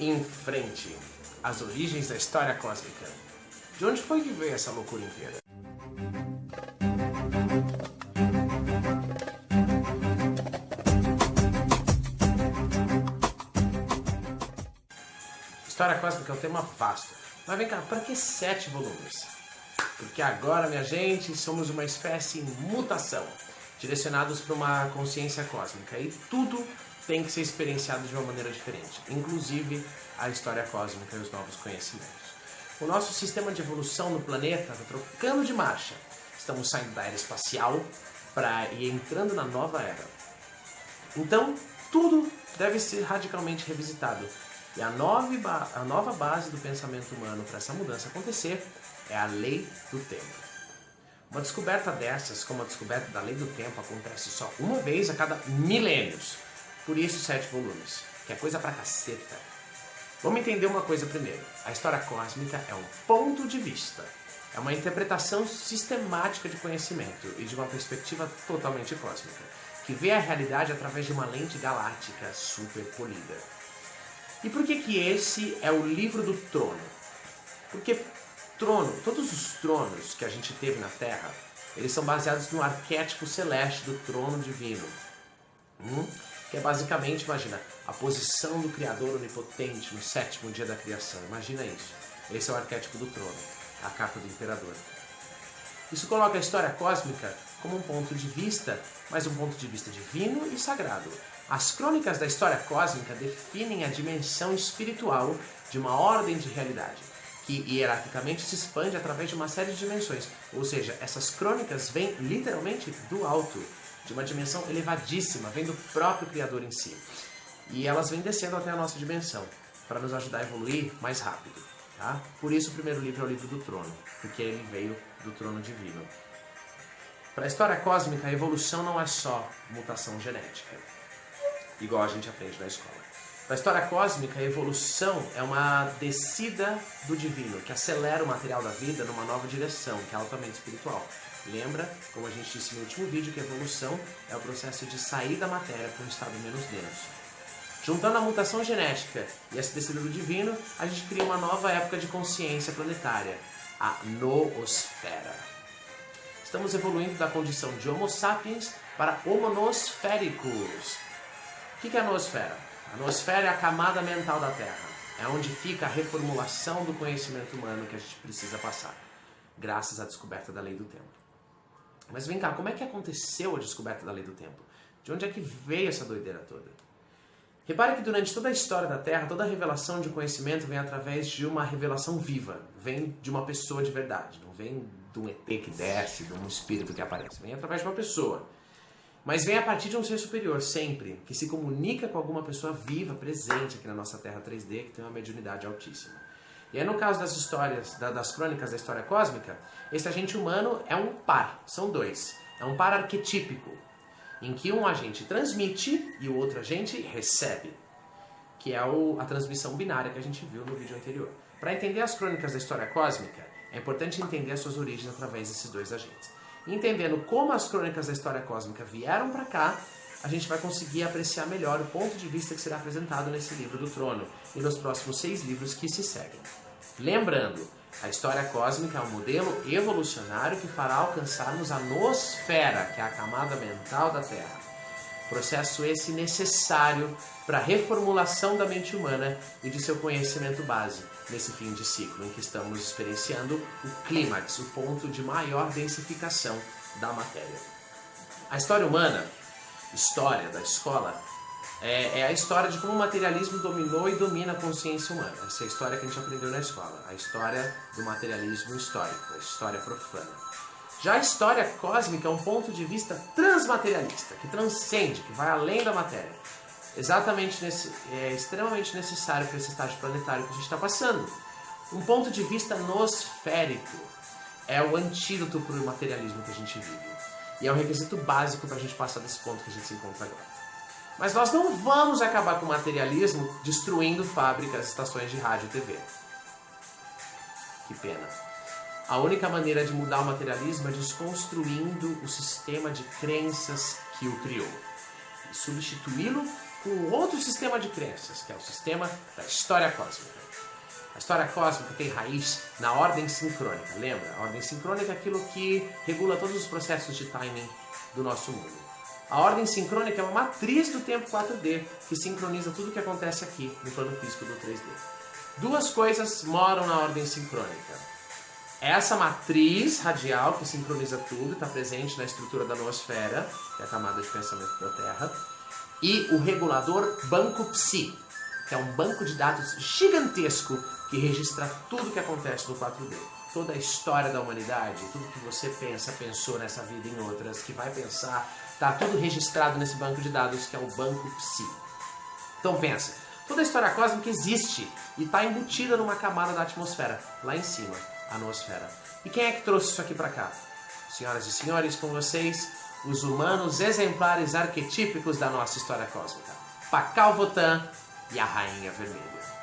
Em frente, as origens da história cósmica. De onde foi que veio essa loucura inteira? História cósmica é um tema vasto. Mas vem cá, para que 7 volumes? Porque agora, minha gente, somos uma espécie em mutação, direcionados para uma consciência cósmica. E tudo tem que ser experienciado de uma maneira diferente, inclusive a história cósmica e os novos conhecimentos. O nosso sistema de evolução no planeta está trocando de marcha. Estamos saindo da era espacial para ir entrando na nova era. Então, tudo deve ser radicalmente revisitado. E a nova base do pensamento humano para essa mudança acontecer é a lei do tempo. Uma descoberta dessas, como a descoberta da lei do tempo, acontece só uma vez a cada milênios. Por isso 7 volumes, que é coisa pra caceta. Vamos entender uma coisa primeiro. A história cósmica é um ponto de vista. É uma interpretação sistemática de conhecimento e de uma perspectiva totalmente cósmica, que vê a realidade através de uma lente galáctica super polida. E por que esse é o livro do trono? Porque todos os tronos que a gente teve na Terra, eles são baseados no arquétipo celeste do trono divino. Que é basicamente, imagina, a posição do Criador onipotente no 7º dia da criação. Imagina isso. Esse é o arquétipo do trono, a capa do imperador. Isso coloca a história cósmica como um ponto de vista, mas um ponto de vista divino e sagrado. As crônicas da história cósmica definem a dimensão espiritual de uma ordem de realidade, que hierarquicamente se expande através de uma série de dimensões. Ou seja, essas crônicas vêm literalmente do alto, de uma dimensão elevadíssima, vem do próprio Criador em si. E elas vêm descendo até a nossa dimensão, para nos ajudar a evoluir mais rápido. Tá? Por isso o primeiro livro é o livro do trono, porque ele veio do trono divino. Para a história cósmica, a evolução não é só mutação genética, igual a gente aprende na escola. Para a história cósmica, a evolução é uma descida do divino, que acelera o material da vida numa nova direção, que é altamente espiritual. Lembra, como a gente disse no último vídeo, que a evolução é o processo de sair da matéria para um estado menos denso. Juntando a mutação genética e essa descida do divino, a gente cria uma nova época de consciência planetária, a noosfera. Estamos evoluindo da condição de Homo sapiens para Homo nosféricos. O que é a noosfera? A noosfera é a camada mental da Terra. É onde fica a reformulação do conhecimento humano que a gente precisa passar, graças à descoberta da lei do tempo. Mas vem cá, como é que aconteceu a descoberta da lei do tempo? De onde é que veio essa doideira toda? Repare que durante toda a história da Terra, toda a revelação de conhecimento vem através de uma revelação viva. Vem de uma pessoa de verdade. Não vem de um ET que desce, de um espírito que aparece. Vem através de uma pessoa. Mas vem a partir de um ser superior, sempre, que se comunica com alguma pessoa viva, presente aqui na nossa Terra 3D, que tem uma mediunidade altíssima. E aí no caso das histórias, das crônicas da história cósmica, esse agente humano é um par, são 2. É um par arquetípico, em que um agente transmite e o outro agente recebe, que é a transmissão binária que a gente viu no vídeo anterior. Para entender as crônicas da história cósmica, é importante entender as suas origens através desses 2 agentes. Entendendo como as crônicas da história cósmica vieram para cá, a gente vai conseguir apreciar melhor o ponto de vista que será apresentado nesse livro do trono e nos próximos 6 livros que se seguem. Lembrando, a história cósmica é um modelo evolucionário que fará alcançarmos a noosfera, que é a camada mental da Terra. Processo esse necessário para a reformulação da mente humana e de seu conhecimento base, nesse fim de ciclo em que estamos experienciando o clímax, o ponto de maior densificação da matéria. A história humana, história da escola, é a história de como o materialismo dominou e domina a consciência humana. Essa é a história que a gente aprendeu na escola, a história do materialismo histórico, a história profana. Já a história cósmica é um ponto de vista transmaterialista, que transcende, que vai além da matéria. É extremamente necessário para esse estágio planetário que a gente está passando. Um ponto de vista nosférico é o antídoto para o materialismo que a gente vive. E é um requisito básico para a gente passar desse ponto que a gente se encontra agora. Mas nós não vamos acabar com o materialismo destruindo fábricas, estações de rádio e TV. Que pena. A única maneira de mudar o materialismo é desconstruindo o sistema de crenças que o criou. E substituí-lo com outro sistema de crenças, que é o sistema da história cósmica. A história cósmica tem raiz na ordem sincrônica, lembra? A ordem sincrônica é aquilo que regula todos os processos de timing do nosso mundo. A ordem sincrônica é uma matriz do tempo 4D, que sincroniza tudo o que acontece aqui no plano físico do 3D. Duas coisas moram na ordem sincrônica. Essa matriz radial que sincroniza tudo, está presente na estrutura da noosfera, que é a camada de pensamento da Terra, e o regulador Banco Psi, que é um banco de dados gigantesco que registra tudo o que acontece no 4D. Toda a história da humanidade, tudo que você pensou nessa vida e em outras, que vai pensar, está tudo registrado nesse banco de dados que é o Banco Psi. Então pensa, toda a história cósmica existe e está embutida numa camada da atmosfera, lá em cima, a noosfera. E quem é que trouxe isso aqui para cá? Senhoras e senhores, com vocês, os humanos exemplares arquetípicos da nossa história cósmica. Pakal Votan e a Rainha Vermelha.